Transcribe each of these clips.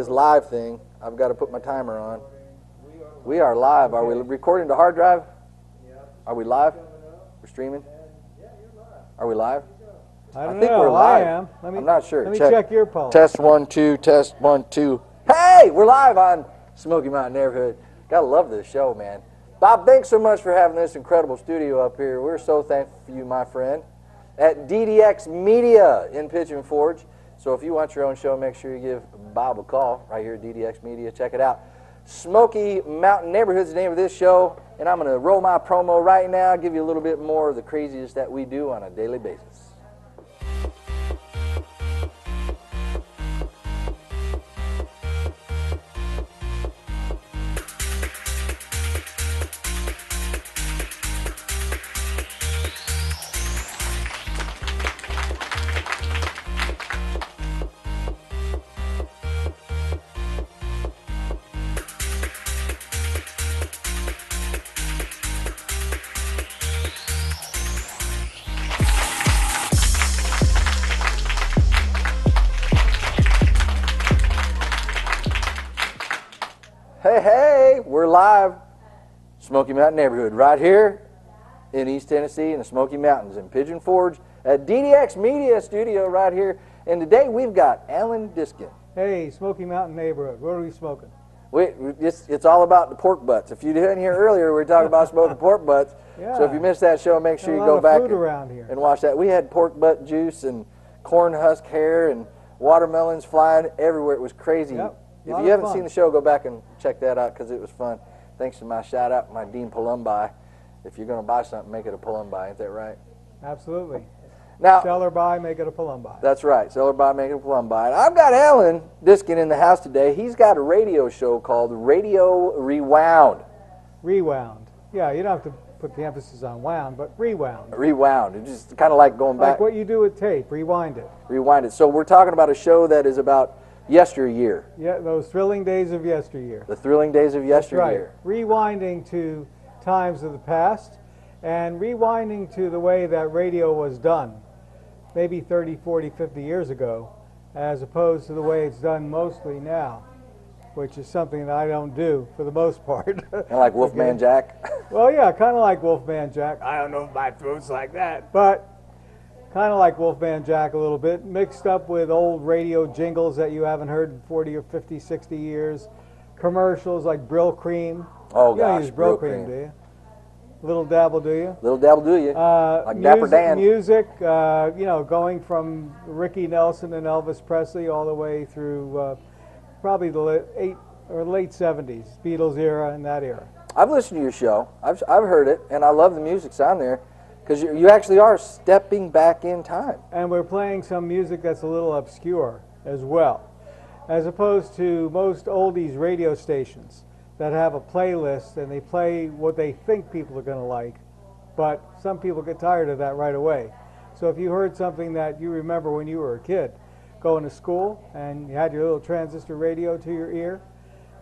this live thing. I've got to put my timer on. We are live. Are we recording to hard drive? Are we live? We're streaming? Are we live? I don't think know. we're live. I am. I'm not sure. Let me check your pulse. Test 1 2. Test 1 2. Hey, we're live on Smoky Mountain Neighborhood. Gotta love this show, man. Bob, thanks so much for having this incredible studio up here. We're so thankful for you, my friend. At DDX Media in Pigeon Forge. So if you want your own show, make sure you give Bob a call right here at DDX Media. Check it out. Smoky Mountain Neighborhood is the name of this show, and I'm going to roll my promo right now, give you a little bit more of the craziest that we do on a daily basis. Hey, we're live. Smoky Mountain Neighborhood right here in East Tennessee in the Smoky Mountains in Pigeon Forge at DDX Media Studio right here. And today we've got Alan Diskin. Hey, Smoky Mountain Neighborhood. What are we smoking? It's all about the pork butts. If you didn't hear earlier, we were talking about smoking pork butts. Yeah. So if you missed that show, make sure you go back and watch that. We had pork butt juice and corn husk hair and watermelons flying everywhere. It was crazy. Yep. If you haven't seen the show, go back and check that out because it was fun. Thanks to my shout out, my Dean Palumbi. If you're going to buy something, make it a Palumbi. Ain't that right? Absolutely. Now, sell or buy, make it a Palumbi. That's right. Sell or buy, make it a Palumbi. And I've got Alan Diskin in the house today. He's got a radio show called Radio Rewound. Rewound. Yeah, you don't have to put the emphasis on wound, but rewound. Rewound. It's just kind of like going back. Like what you do with tape. Rewind it. Rewind it. So we're talking about a show that is about yesteryear. Yeah, those thrilling days of yesteryear. The thrilling days of yesteryear. That's right. Rewinding to times of the past and rewinding to the way that radio was done maybe 30, 40, 50 years ago as opposed to the way it's done mostly now, which is something that I don't do for the most part. Kind of like Wolfman Jack? Well, yeah, kind of like Wolfman Jack. I don't know if my throat's like that, but kind of like Wolfman Jack a little bit, mixed up with old radio jingles that you haven't heard in 40 or 50, 60 years. Commercials like Brill Cream. Oh, you gosh, use Brill Cream, do you? Little dabble, do you? Little dabble, do you? Like Dapper Dan. Music, you know, going from Ricky Nelson and Elvis Presley all the way through probably the late 70s, Beatles era and that era. I've listened to your show. I've heard it, and I love the music's on there. Because you actually are stepping back in time. And we're playing some music that's a little obscure as well. As opposed to most oldies radio stations that have a playlist and they play what they think people are going to like. But some people get tired of that right away. So if you heard something that you remember when you were a kid, going to school and you had your little transistor radio to your ear,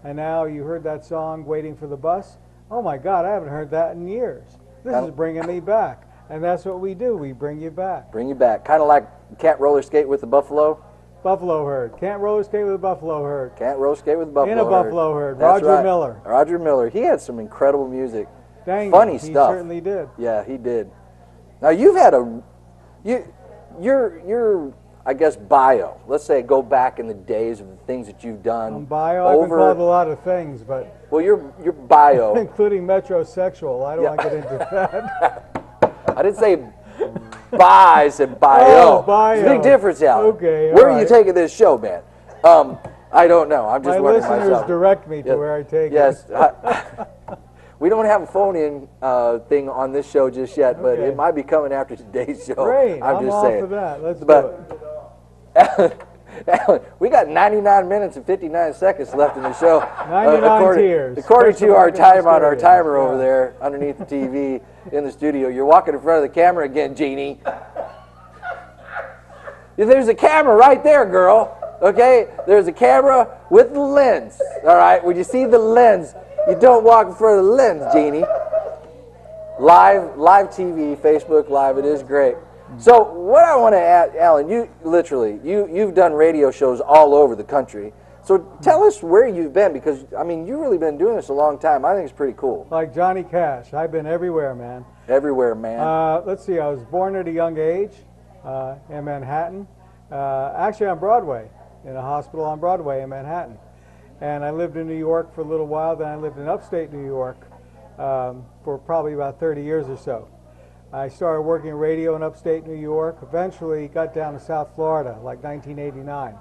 and now you heard that song Waiting for the Bus, oh my God, I haven't heard that in years. This is bringing me back. And that's what we do. We bring you back. Bring you back. Kind of like can't roller skate with the buffalo. Buffalo herd. Can't roller skate with a buffalo herd. Can't roller skate with the buffalo herd. In a buffalo herd. That's Roger right. Miller. Roger Miller. He had some incredible music. Funny stuff. He certainly did. Yeah, he did. Now you've had your I guess bio. Let's say go back in the days of the things that you've done. Bio. I've been called a lot of things, but well, your bio, including metrosexual. I don't want to get into that. I didn't say bi, I said bio. Oh, bio. There's a big difference, Alan. Okay, where are you taking this show, man? I don't know. I'm just wondering myself. My listeners direct me to where I take it. Yes. We don't have a phone-in thing on this show just yet, but it might be coming after today's show. Great. I'm just all saying. for that. Let's do it. Alan, we got 99 minutes and 59 seconds left in the show. 99 tears. According to our time on our timer over there underneath the TV in the studio. You're walking in front of the camera again, Jeannie. There's a camera right there, girl. Okay? There's a camera with the lens. All right? When you see the lens, you don't walk in front of the lens, Jeannie. Live TV, Facebook Live. It is great. So what I want to add, Alan, you've done radio shows all over the country. So tell us where you've been, because, I mean, you've really been doing this a long time. I think it's pretty cool. Like Johnny Cash, I've been everywhere, man. Everywhere, man. Let's see, I was born at a young age in Manhattan. Actually on Broadway, in a hospital on Broadway in Manhattan. And I lived in New York for a little while, then I lived in upstate New York for probably about 30 years or so. I started working radio in upstate New York, eventually got down to South Florida, like 1989.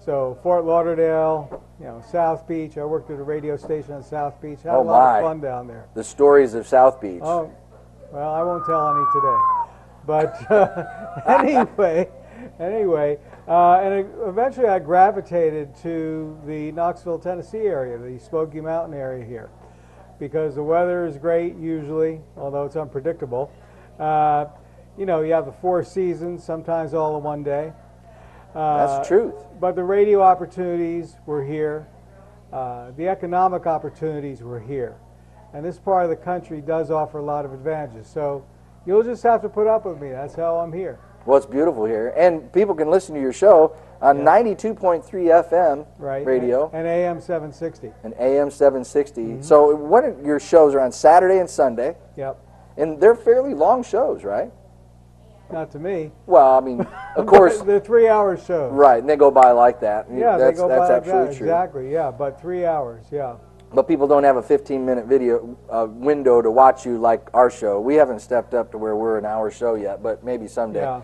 So Fort Lauderdale, you know, South Beach. I worked at a radio station on South Beach. Had a lot of fun down there. The stories of South Beach. Oh, well, I won't tell any today. But anyway, and eventually I gravitated to the Knoxville, Tennessee area, the Smoky Mountain area here, because the weather is great usually, although it's unpredictable. You know, you have the 4 seasons, sometimes all in one day. That's the truth. But the radio opportunities were here. The economic opportunities were here. And this part of the country does offer a lot of advantages. So you'll just have to put up with me. That's how I'm here. Well, it's beautiful here. And people can listen to your show on 92.3 FM radio. And AM 760. And AM 760. So one of your shows are on Saturday and Sunday. Yep. And they're fairly long shows, right? Not to me. Well, I mean, of course. They're 3-hour shows. Right, and they go by like that. Yeah, that's, they go that's by like absolutely that. true. Exactly, yeah, but 3 hours, yeah. But people don't have a 15-minute video window to watch you like our show. We haven't stepped up to where we're an hour show yet, but maybe someday. Yeah.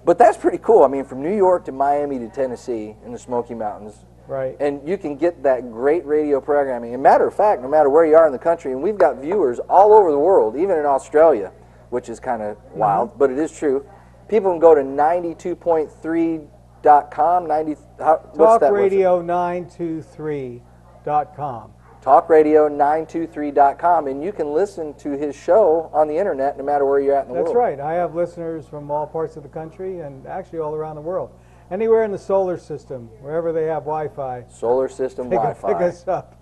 But that's pretty cool. I mean, from New York to Miami to Tennessee in the Smoky Mountains. Right. And you can get that great radio programming. And matter of fact, no matter where you are in the country, and we've got viewers all over the world, even in Australia, which is kind of wild, but it is true. People can go to 92.3.com. Talkradio923.com. Talkradio923.com, and you can listen to his show on the internet no matter where you're at in the world. That's right. I have listeners from all parts of the country and actually all around the world. Anywhere in the solar system, wherever they have Wi-Fi. Solar system Wi-Fi. Pick us up.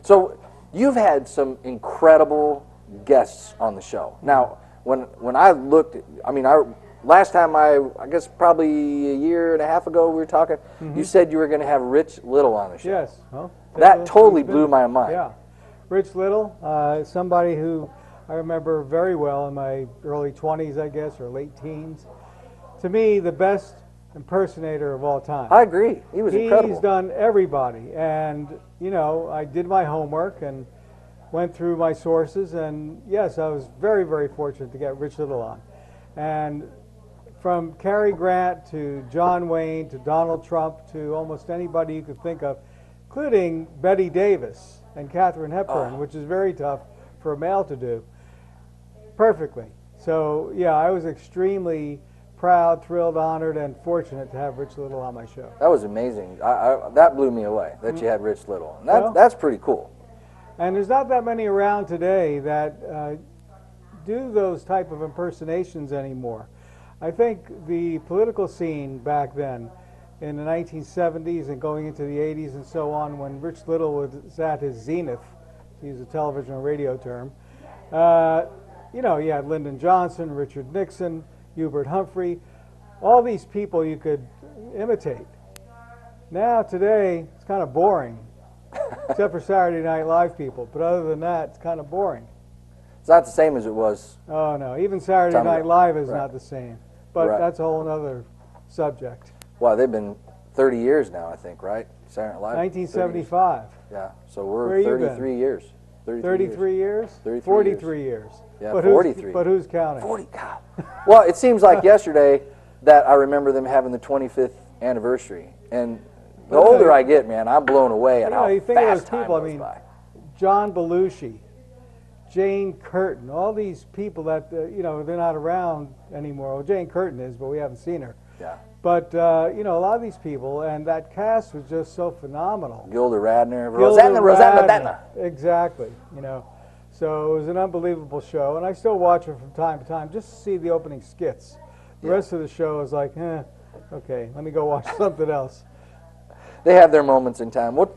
So you've had some incredible guests on the show. Now, when I looked, last time I guess probably a year and a half ago we were talking, you said you were going to have Rich Little on the show. Yes. Well, that totally blew my mind. Yeah. Rich Little, somebody who I remember very well in my early 20s, I guess, or late teens. To me, the best impersonator of all time. I agree. He was incredible. He's done everybody. And, you know, I did my homework and went through my sources. And, yes, I was very, very fortunate to get Rich Little on. And from Cary Grant to John Wayne to Donald Trump to almost anybody you could think of, including Betty Davis and Katharine Hepburn, which is very tough for a male to do, perfectly. So, yeah, I was extremely proud, thrilled, honored, and fortunate to have Rich Little on my show. That was amazing. That blew me away, that you had Rich Little. And that's pretty cool. And there's not that many around today that do those type of impersonations anymore. I think the political scene back then, in the 1970s and going into the 80s and so on, when Rich Little was at his zenith, to use a television or radio term, you know, you had Lyndon Johnson, Richard Nixon, Hubert Humphrey, all these people you could imitate. Now, today, it's kind of boring, except for Saturday Night Live people. But other than that, it's kind of boring. It's not the same as it was. Oh, no. Even Saturday Night Live is not the same. But that's a whole other subject. Well, they've been 30 years now, I think, right? Saturday Night Live? 1975. Yeah, so we're 33 years. 33 years? 43 years. Yeah, but 43. But who's counting? 40, God. Well, it seems like yesterday that I remember them having the 25th anniversary. And the older I get, man, I'm blown away at how you think fast of those people, time goes by. John Belushi, Jane Curtin, all these people that, you know, they're not around anymore. Well, Jane Curtin is, but we haven't seen her. Yeah. But, you know, a lot of these people, and that cast was just so phenomenal. Gilda Radner, Rosanna. Exactly, you know. So it was an unbelievable show, and I still watch it from time to time just to see the opening skits. The rest of the show is like, okay, let me go watch something else. They have their moments in time. Well,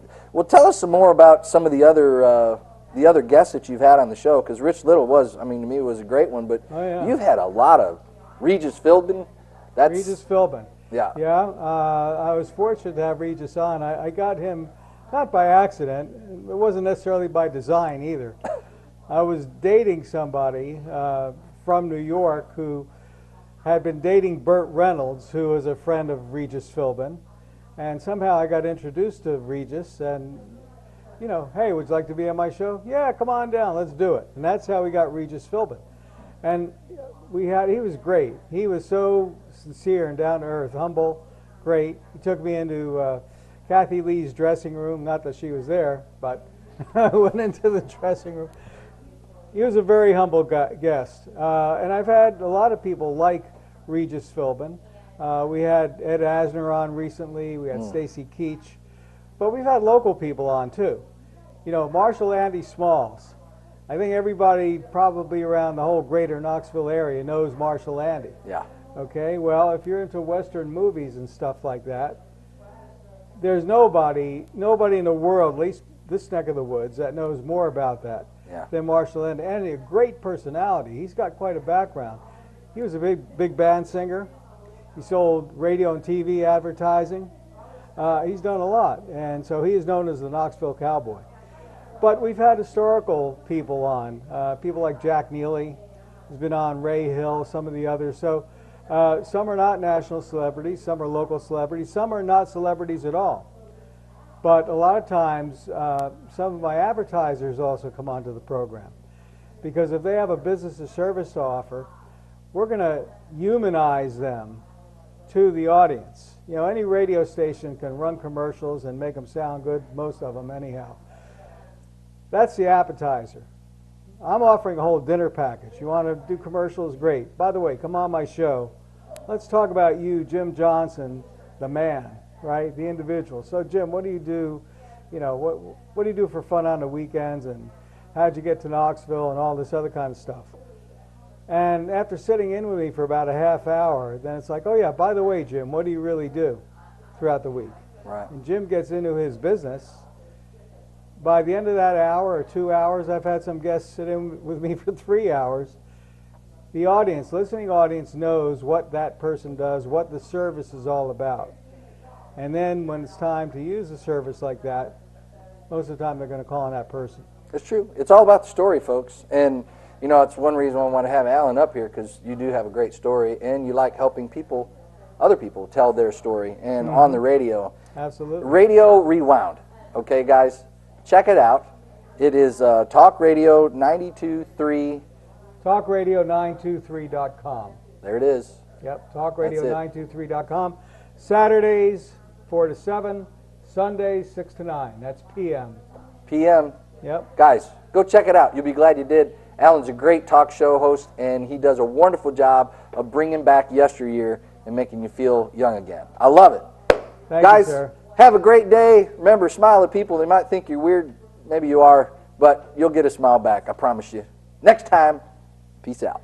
tell us some more about some of the other guests that you've had on the show, because Rich Little was, I mean, to me, was a great one, but you've had a lot of Regis Philbin. Regis Philbin. Yeah. Yeah, I was fortunate to have Regis on. I got him not by accident. It wasn't necessarily by design either. I was dating somebody from New York who had been dating Burt Reynolds, who was a friend of Regis Philbin. And somehow I got introduced to Regis and, you know, hey, would you like to be on my show? Yeah, come on down, let's do it. And that's how we got Regis Philbin. And he was great. He was so sincere and down to earth, humble, great. He took me into Kathy Lee's dressing room, not that she was there, but I went into the dressing room. He was a very humble guest. And I've had a lot of people like Regis Philbin. We had Ed Asner on recently. We had Stacy Keach. But we've had local people on, too. You know, Marshall Andy Smalls. I think everybody probably around the whole greater Knoxville area knows Marshall Andy. Yeah. Okay, well, if you're into Western movies and stuff like that, there's nobody in the world, at least this neck of the woods, that knows more about that than Marshall Andy. And a great personality. He's got quite a background. He was a big band singer. He sold radio and TV advertising. He's done a lot, and so he is known as the Knoxville Cowboy. But we've had historical people on, people like Jack Neely, who's been on, Ray Hill, some of the others. So some are not national celebrities, some are local celebrities, some are not celebrities at all. But a lot of times, some of my advertisers also come onto the program. Because if they have a business or service to offer, we're going to humanize them to the audience. You know, any radio station can run commercials and make them sound good, most of them anyhow. That's the appetizer. I'm offering a whole dinner package. You want to do commercials? Great. By the way, come on my show. Let's talk about you, Jim Johnson, the man, right? The individual. So, Jim, what do you do? You know, what do you do for fun on the weekends? And how'd you get to Knoxville and all this other kind of stuff? And after sitting in with me for about a half hour, then it's like, oh yeah, by the way, Jim, what do you really do throughout the week? Right. And Jim gets into his business. By the end of that hour or 2 hours, I've had some guests sit in with me for 3 hours. The audience, listening audience, knows what that person does, what the service is all about. And then when it's time to use a service like that, most of the time they're going to call on that person. It's true. It's all about the story, folks. And you know, it's one reason I want to have Alan up here, because you do have a great story and you like helping people, other people, tell their story. And on the radio. Absolutely. Radio Rewound. Okay, guys, check it out. It is Talk Radio 92.3. TalkRadio923.com. There it is. Yep, TalkRadio923.com. Saturdays, 4 to 7. Sundays, 6 to 9. That's p.m. p.m. Yep. Guys, go check it out. You'll be glad you did. Alan's a great talk show host, and he does a wonderful job of bringing back yesteryear and making you feel young again. I love it. Thank Guys, you, sir. Have a great day. Remember, smile at people. They might think you're weird. Maybe you are, but you'll get a smile back. I promise you. Next time, peace out.